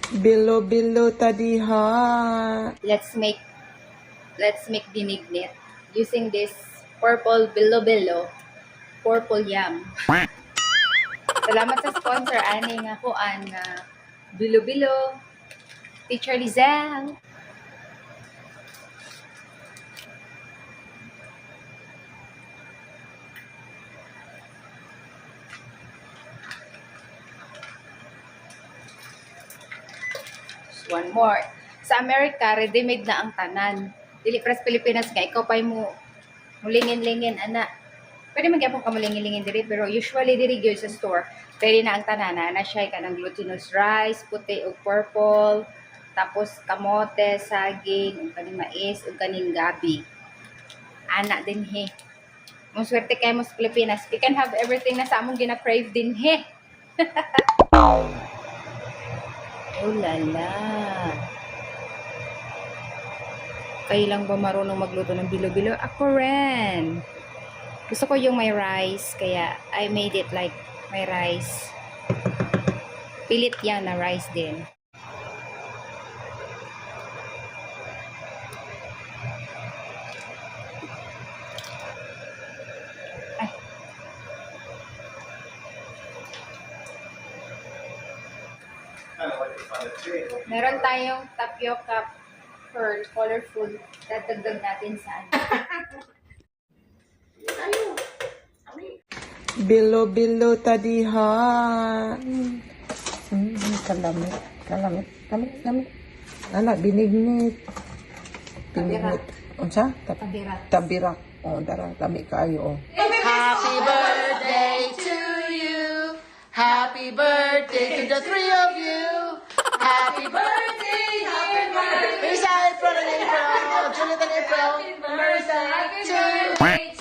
Bilo-bilo tadiha. Let's make binignit using this purple bilo-bilo, purple yam. Salamat sa sponsor ani nga kuan nga bilo-bilo, Teacher Lizelle. One more. Sa Amerika, ready-made na ang tanan. Dili pras Pilipinas nga, ikaw pa'y mo mulingin-lingin, ana. Pwede magyapon ka mulingin-lingin diri, pero usually diri gyud sa store. Pwede na ang tanan, na siya kanang glutinous rice, puti o purple, tapos kamote, saging, ug kaning mais, ug kaning gabi. Ana din he. Kung swerte kayo mo sa Pilipinas, we can have everything na sa among gina-crave din he. Oh lala. Kayo lang ba marunong magluto ng bilo-bilo? Ako rin. Gusto ko yung may rice, kaya I made it like may rice. Pilit yan na rice din. Ay. Meron tayong tapioca pearl, colorful. Dadagdag natin sa Bilo-bilo tadiha. Kalamit. Anak, binignit. Binignit. Unsa? tabirat. Tabirak. Oh, dara, dami kaayo. Oh. Happy birthday to you. Happy birthday to the three of you. Happy birthday, happy birthday. Lisa, April, and April. Juliet and April. Marissa, to you.